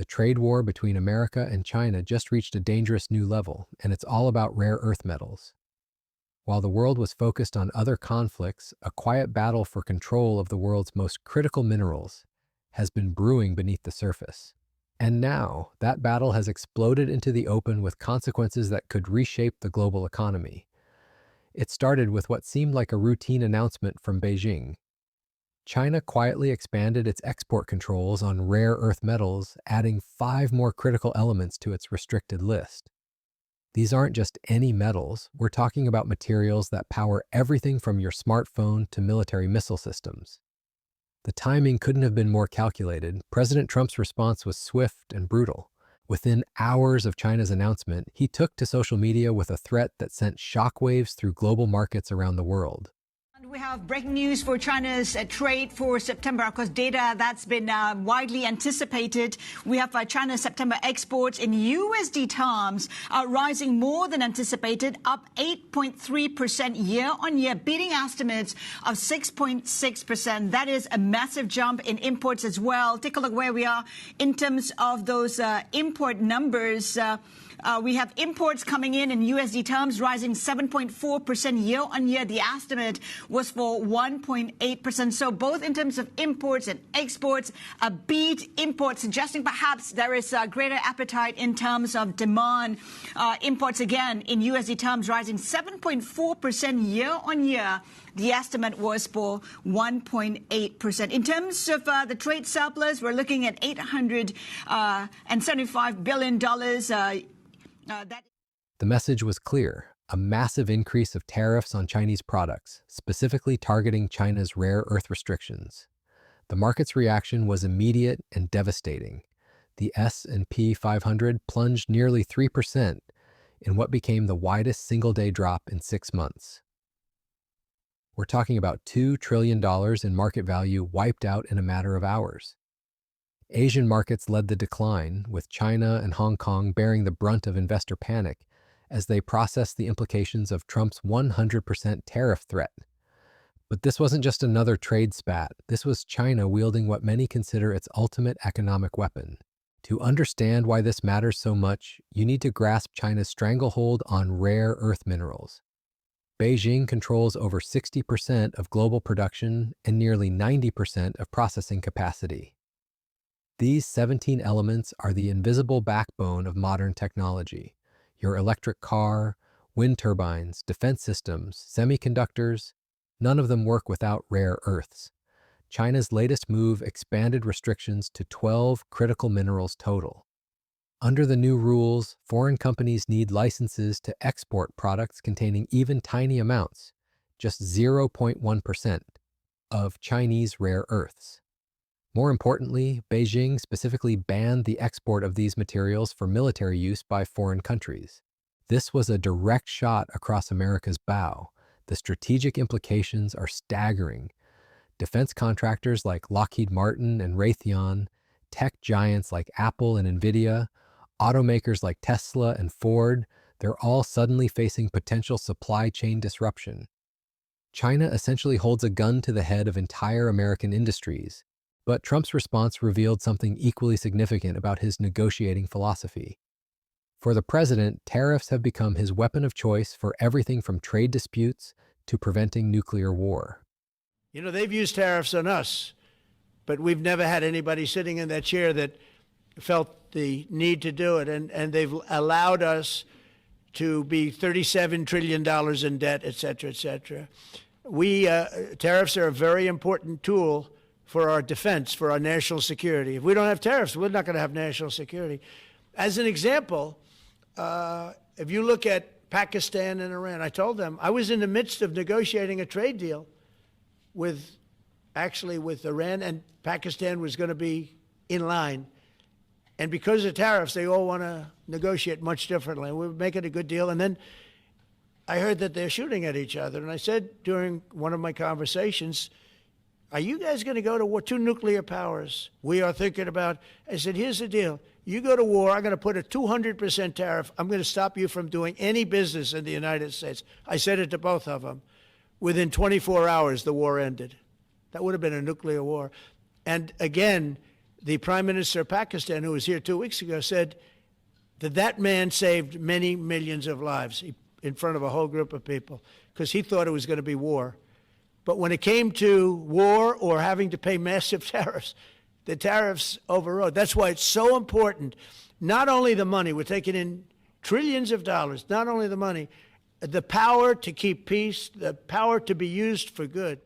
trade war between America and China just reached a dangerous new level, and it's all about rare earth metals. While the world was focused on other conflicts, a quiet battle for control of the world's most critical minerals has been brewing beneath the surface. And now, that battle has exploded into the open with consequences that could reshape the global economy. It started with what seemed like a routine announcement from Beijing. China quietly expanded its export controls on rare earth metals, adding 5 more critical elements to its restricted list. These aren't just any metals, we're talking about materials that power everything from your smartphone to military missile systems. The timing couldn't have been more calculated. President Trump's response was swift and brutal. Within hours of China's announcement, he took to social media with a threat that sent shockwaves through global markets around the world. We have breaking news for China's trade for September. Of course, data that's been widely anticipated. We have China's September exports in USD terms rising more than anticipated, up 8.3% year on year, beating estimates of 6.6%. That is a massive jump in imports as well. Take a look where we are in terms of those import numbers. We have imports coming in USD terms rising 7.4% year on year. The estimate was for 1.8%. So both in terms of imports and exports, a beat. Imports suggesting perhaps there is a greater appetite in terms of demand. Imports again in USD terms rising 7.4% year on year. The estimate was for 1.8%. In terms of the trade surplus, we're looking at $875 billion. The message was clear: a massive increase of tariffs on Chinese products, specifically targeting China's rare earth restrictions. The market's reaction was immediate and devastating. The S&P 500 plunged nearly 3% in what became the widest single-day drop in 6 months. We're talking about $2 trillion in market value wiped out in a matter of hours. Asian markets led the decline, with China and Hong Kong bearing the brunt of investor panic as they processed the implications of Trump's 100% tariff threat. But this wasn't just another trade spat. This was China wielding what many consider its ultimate economic weapon. To understand why this matters so much, you need to grasp China's stranglehold on rare earth minerals. Beijing controls over 60% of global production and nearly 90% of processing capacity. These 17 elements are the invisible backbone of modern technology. Your electric car, wind turbines, defense systems, semiconductors, none of them work without rare earths. China's latest move expanded restrictions to 12 critical minerals total. Under the new rules, foreign companies need licenses to export products containing even tiny amounts, just 0.1%, of Chinese rare earths. More importantly, Beijing specifically banned the export of these materials for military use by foreign countries. This was a direct shot across America's bow. The strategic implications are staggering. Defense contractors like Lockheed Martin and Raytheon, tech giants like Apple and Nvidia, automakers like Tesla and Ford, they're all suddenly facing potential supply chain disruption. China essentially holds a gun to the head of entire American industries. But Trump's response revealed something equally significant about his negotiating philosophy. For the president, tariffs have become his weapon of choice for everything from trade disputes to preventing nuclear war. You know, they've used tariffs on us, but we've never had anybody sitting in that chair that felt the need to do it. And they've allowed us to be $37 trillion in debt, et cetera, et cetera. Tariffs are a very important tool for our defense, for our national security. If we don't have tariffs, we're not going to have national security. As an example, if you look at Pakistan and Iran, I told them I was in the midst of negotiating a trade deal with Iran, and Pakistan was going to be in line. And because of tariffs, they all want to negotiate much differently. We're making a good deal. And then I heard that they're shooting at each other. And I said during one of my conversations, are you guys going to go to war? 2 nuclear powers. We are thinking about, I said, here's the deal. You go to war, I'm going to put a 200% tariff. I'm going to stop you from doing any business in the United States. I said it to both of them. Within 24 hours, the war ended. That would have been a nuclear war. And again, The Prime Minister of Pakistan, who was here 2 weeks ago, said that that man saved many millions of lives in front of a whole group of people because he thought it was going to be war. But when it came to war or having to pay massive tariffs, the tariffs overrode. That's why it's so important. Not only the money, we're taking in trillions of dollars, not only the money, the power to keep peace, the power to be used for good.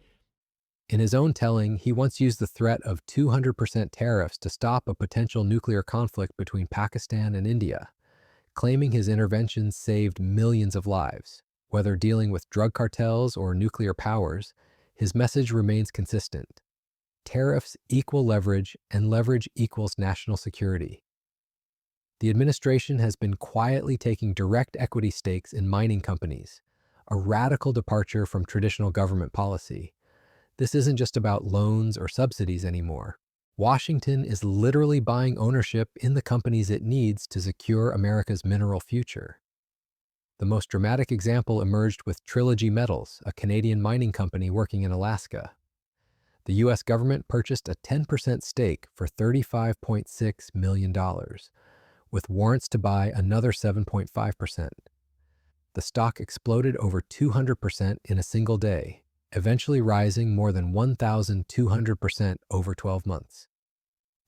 In his own telling, he once used the threat of 200% tariffs to stop a potential nuclear conflict between Pakistan and India, claiming his interventions saved millions of lives. Whether dealing with drug cartels or nuclear powers, his message remains consistent. Tariffs equal leverage, and leverage equals national security. The administration has been quietly taking direct equity stakes in mining companies, a radical departure from traditional government policy. This isn't just about loans or subsidies anymore. Washington is literally buying ownership in the companies it needs to secure America's mineral future. The most dramatic example emerged with Trilogy Metals, a Canadian mining company working in Alaska. The U.S. government purchased a 10% stake for $35.6 million, with warrants to buy another 7.5%. The stock exploded over 200% in a single day, eventually rising more than 1,200% over 12 months.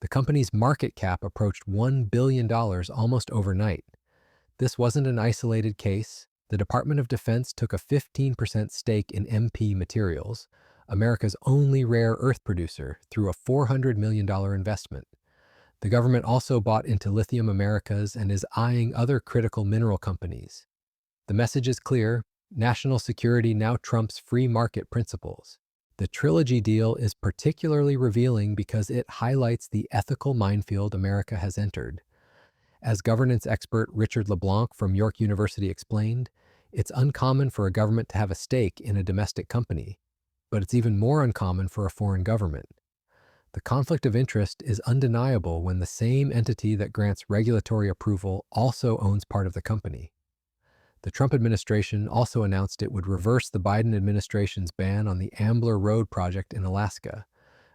The company's market cap approached $1 billion almost overnight. This wasn't an isolated case. The Department of Defense took a 15% stake in MP Materials, America's only rare earth producer, through a $400 million investment. The government also bought into Lithium Americas and is eyeing other critical mineral companies. The message is clear. National security now trumps free market principles. The Trilogy deal is particularly revealing because it highlights the ethical minefield America has entered. As governance expert Richard LeBlanc from York University explained, it's uncommon for a government to have a stake in a domestic company, but it's even more uncommon for a foreign government. The conflict of interest is undeniable when the same entity that grants regulatory approval also owns part of the company. The Trump administration also announced it would reverse the Biden administration's ban on the Ambler Road project in Alaska,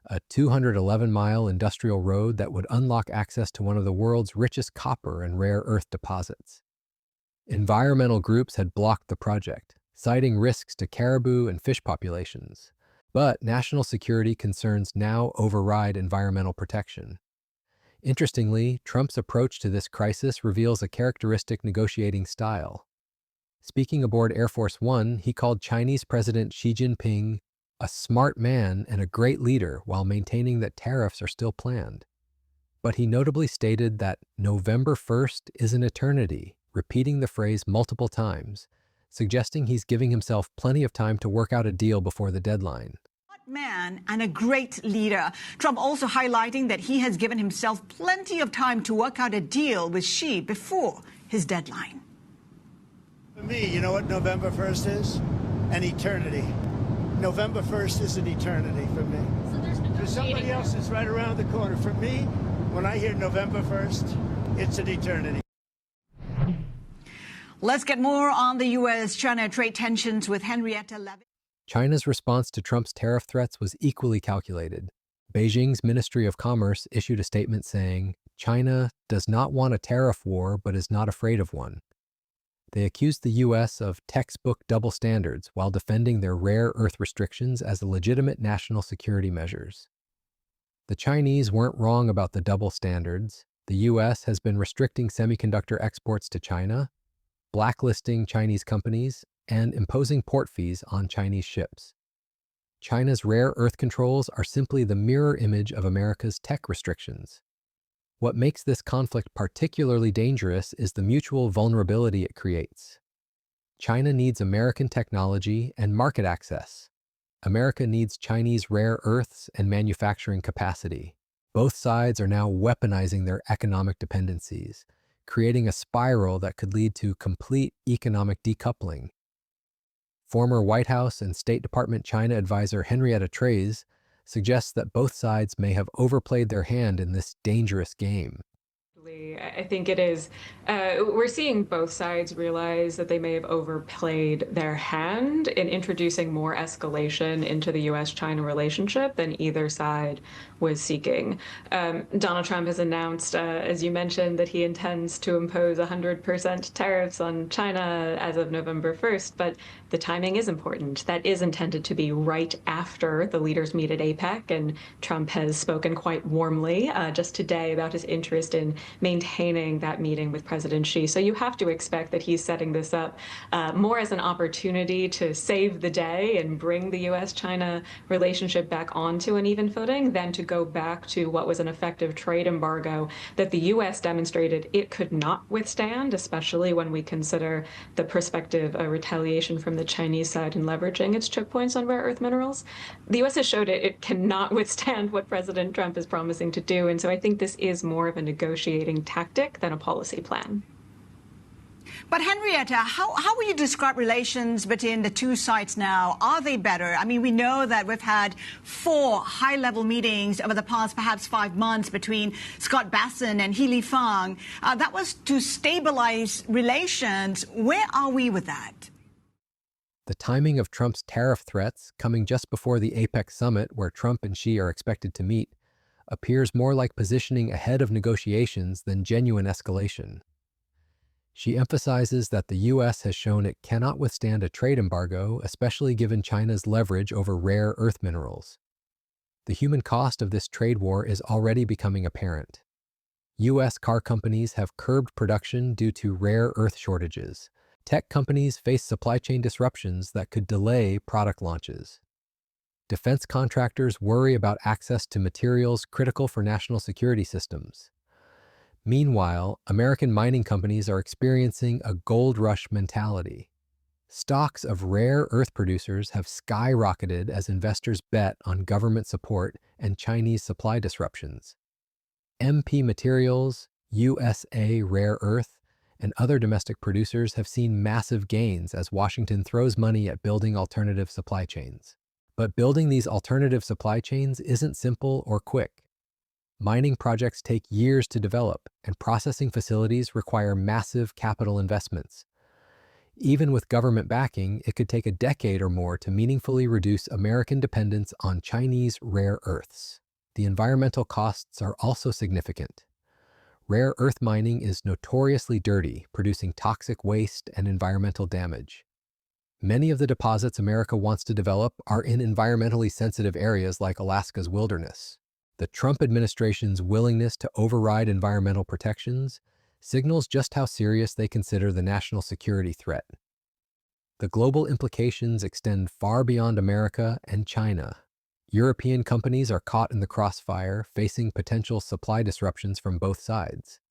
a 211-mile industrial road that would unlock access to one of the world's richest copper and rare earth deposits. Environmental groups had blocked the project, citing risks to caribou and fish populations. But national security concerns now override environmental protection. Interestingly, Trump's approach to this crisis reveals a characteristic negotiating style. Speaking aboard Air Force One, he called Chinese President Xi Jinping a smart man and a great leader while maintaining that tariffs are still planned. But he notably stated that November 1st is an eternity, repeating the phrase multiple times, suggesting he's giving himself plenty of time to work out a deal before the deadline. Man and a great leader. Trump also highlighting that he has given himself plenty of time to work out a deal with Xi before his deadline. For me, you know what November 1st is? An eternity. November 1st is an eternity for me. So there's For somebody else, it's right around the corner. For me, when I hear November 1st, it's an eternity. Let's get more on the U.S.-China trade tensions with Henrietta Levin. China's response to Trump's tariff threats was equally calculated. Beijing's Ministry of Commerce issued a statement saying, China does not want a tariff war but is not afraid of one. They accused the U.S. of textbook double standards while defending their rare earth restrictions as legitimate national security measures. The Chinese weren't wrong about the double standards. The U.S. has been restricting semiconductor exports to China, blacklisting Chinese companies, and imposing port fees on Chinese ships. China's rare earth controls are simply the mirror image of America's tech restrictions. What makes this conflict particularly dangerous is the mutual vulnerability it creates. China needs American technology and market access. America needs Chinese rare earths and manufacturing capacity. Both sides are now weaponizing their economic dependencies, creating a spiral that could lead to complete economic decoupling. Former White House and State Department China advisor Henrietta Levin suggests that both sides may have overplayed their hand in this dangerous game. I think it is. We're seeing both sides realize that they may have overplayed their hand in introducing more escalation into the US-China relationship than either side was seeking. Donald Trump has announced, as you mentioned, that he intends to impose 100% tariffs on China as of November 1st, but the timing is important. That is intended to be right after the leaders meet at APEC, and Trump has spoken quite warmly just today about his interest in maintaining that meeting with President Xi. So you have to expect that he's setting this up more as an opportunity to save the day and bring the U.S.-China relationship back onto an even footing than to go back to what was an effective trade embargo that the U.S. demonstrated it could not withstand, especially when we consider the prospective retaliation from the Chinese side in leveraging its choke points on rare earth minerals. The U.S. has showed it cannot withstand what President Trump is promising to do, and so I think this is more of a negotiating tactic than a policy plan. But Henrietta, how would you describe relations between the two sides now? Are they better? I mean, we know that we've had 4 high-level meetings over the past perhaps 5 months between Scott Basson and He Lifeng. That was to stabilize relations. Where are we with that? The timing of Trump's tariff threats, coming just before the APEC summit where Trump and Xi are expected to meet, appears more like positioning ahead of negotiations than genuine escalation. She emphasizes that the U.S. has shown it cannot withstand a trade embargo, especially given China's leverage over rare earth minerals. The human cost of this trade war is already becoming apparent. U.S. car companies have curbed production due to rare earth shortages. Tech companies face supply chain disruptions that could delay product launches. Defense contractors worry about access to materials critical for national security systems. Meanwhile, American mining companies are experiencing a gold rush mentality. Stocks of rare earth producers have skyrocketed as investors bet on government support and Chinese supply disruptions. MP Materials, USA Rare Earth, and other domestic producers have seen massive gains as Washington throws money at building alternative supply chains. But building these alternative supply chains isn't simple or quick. Mining projects take years to develop, and processing facilities require massive capital investments. Even with government backing, it could take a decade or more to meaningfully reduce American dependence on Chinese rare earths. The environmental costs are also significant. Rare earth mining is notoriously dirty, producing toxic waste and environmental damage. Many of the deposits America wants to develop are in environmentally sensitive areas like Alaska's wilderness. The Trump administration's willingness to override environmental protections signals just how serious they consider the national security threat. The global implications extend far beyond America and China. European companies are caught in the crossfire, facing potential supply disruptions from both sides.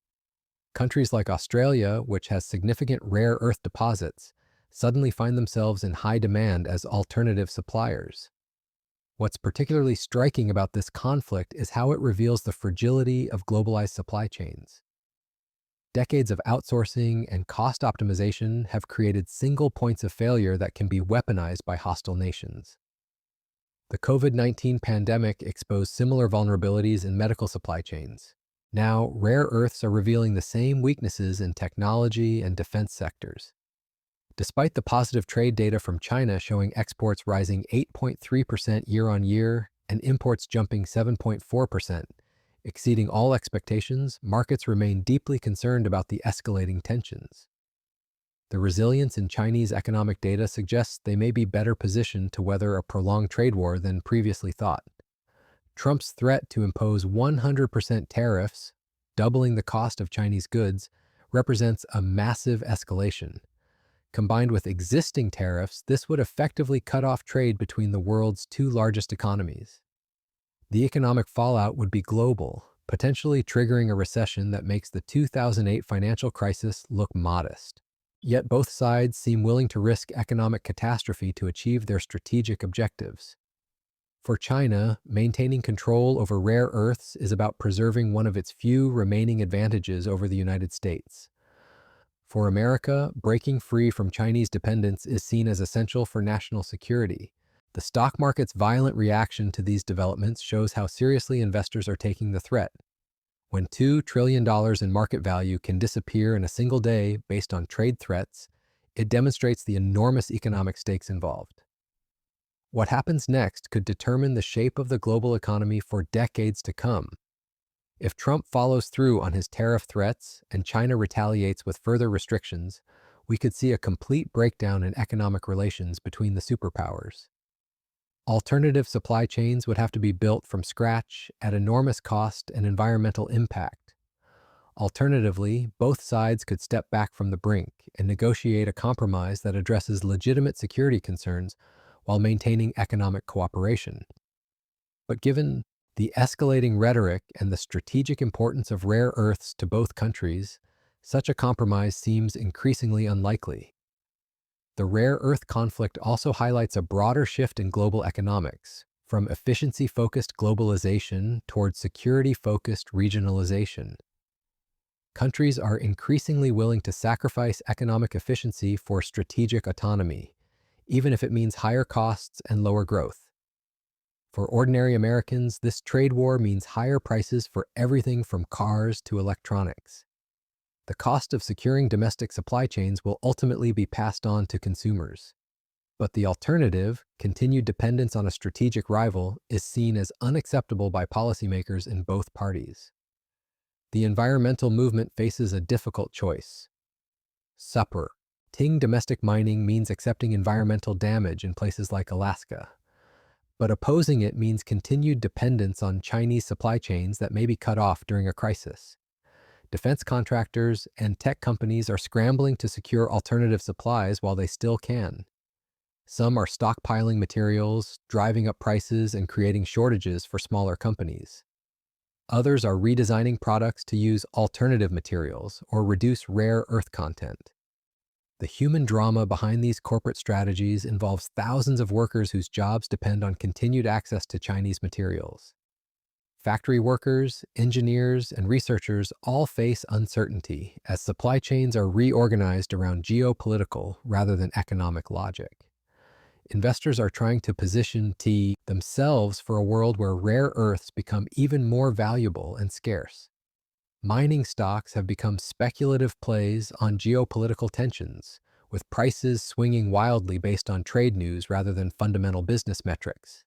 Countries like Australia, which has significant rare earth deposits, suddenly find themselves in high demand as alternative suppliers. What's particularly striking about this conflict is how it reveals the fragility of globalized supply chains. Decades of outsourcing and cost optimization have created single points of failure that can be weaponized by hostile nations. The COVID-19 pandemic exposed similar vulnerabilities in medical supply chains. Now, rare earths are revealing the same weaknesses in technology and defense sectors. Despite the positive trade data from China showing exports rising 8.3% year-on-year and imports jumping 7.4%, exceeding all expectations, markets remain deeply concerned about the escalating tensions. The resilience in Chinese economic data suggests they may be better positioned to weather a prolonged trade war than previously thought. Trump's threat to impose 100% tariffs, doubling the cost of Chinese goods, represents a massive escalation. Combined with existing tariffs, this would effectively cut off trade between the world's 2 largest economies. The economic fallout would be global, potentially triggering a recession that makes the 2008 financial crisis look modest. Yet both sides seem willing to risk economic catastrophe to achieve their strategic objectives. For China, maintaining control over rare earths is about preserving one of its few remaining advantages over the United States. For America, breaking free from Chinese dependence is seen as essential for national security. The stock market's violent reaction to these developments shows how seriously investors are taking the threat. When $2 trillion in market value can disappear in a single day based on trade threats, it demonstrates the enormous economic stakes involved. What happens next could determine the shape of the global economy for decades to come. If Trump follows through on his tariff threats and China retaliates with further restrictions, we could see a complete breakdown in economic relations between the superpowers. Alternative supply chains would have to be built from scratch at enormous cost and environmental impact. Alternatively, both sides could step back from the brink and negotiate a compromise that addresses legitimate security concerns while maintaining economic cooperation. But given the escalating rhetoric and the strategic importance of rare earths to both countries, such a compromise seems increasingly unlikely. The rare earth conflict also highlights a broader shift in global economics, from efficiency-focused globalization toward security-focused regionalization. Countries are increasingly willing to sacrifice economic efficiency for strategic autonomy, even if it means higher costs and lower growth. For ordinary Americans, this trade war means higher prices for everything from cars to electronics. The cost of securing domestic supply chains will ultimately be passed on to consumers. But the alternative, continued dependence on a strategic rival, is seen as unacceptable by policymakers in both parties. The environmental movement faces a difficult choice. Supporting domestic mining means accepting environmental damage in places like Alaska. But opposing it means continued dependence on Chinese supply chains that may be cut off during a crisis. Defense contractors and tech companies are scrambling to secure alternative supplies while they still can. Some are stockpiling materials, driving up prices, and creating shortages for smaller companies. Others are redesigning products to use alternative materials or reduce rare earth content. The human drama behind these corporate strategies involves thousands of workers whose jobs depend on continued access to Chinese materials. Factory workers, engineers, and researchers all face uncertainty as supply chains are reorganized around geopolitical rather than economic logic. Investors are trying to position themselves for a world where rare earths become even more valuable and scarce. Mining stocks have become speculative plays on geopolitical tensions, with prices swinging wildly based on trade news rather than fundamental business metrics.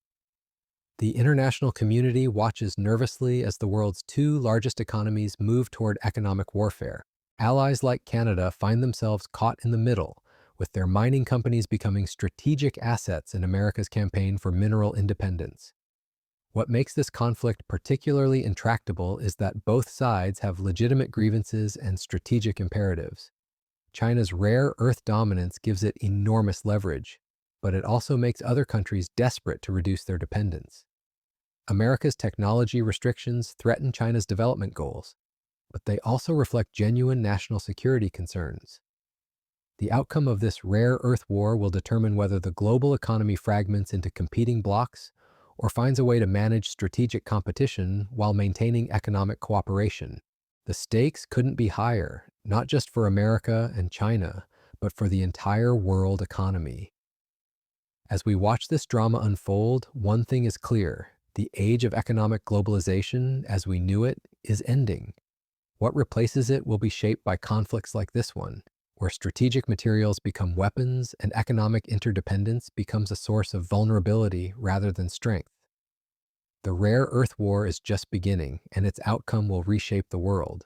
The international community watches nervously as the world's two largest economies move toward economic warfare. Allies like Canada find themselves caught in the middle, with their mining companies becoming strategic assets in America's campaign for mineral independence. What makes this conflict particularly intractable is that both sides have legitimate grievances and strategic imperatives. China's rare earth dominance gives it enormous leverage, but it also makes other countries desperate to reduce their dependence. America's technology restrictions threaten China's development goals, but they also reflect genuine national security concerns. The outcome of this rare earth war will determine whether the global economy fragments into competing blocs or finds a way to manage strategic competition while maintaining economic cooperation. The stakes couldn't be higher, not just for America and China, but for the entire world economy. As we watch this drama unfold, one thing is clear: the age of economic globalization, as we knew it, is ending. What replaces it will be shaped by conflicts like this one, where strategic materials become weapons and economic interdependence becomes a source of vulnerability rather than strength. The rare earth war is just beginning, and its outcome will reshape the world.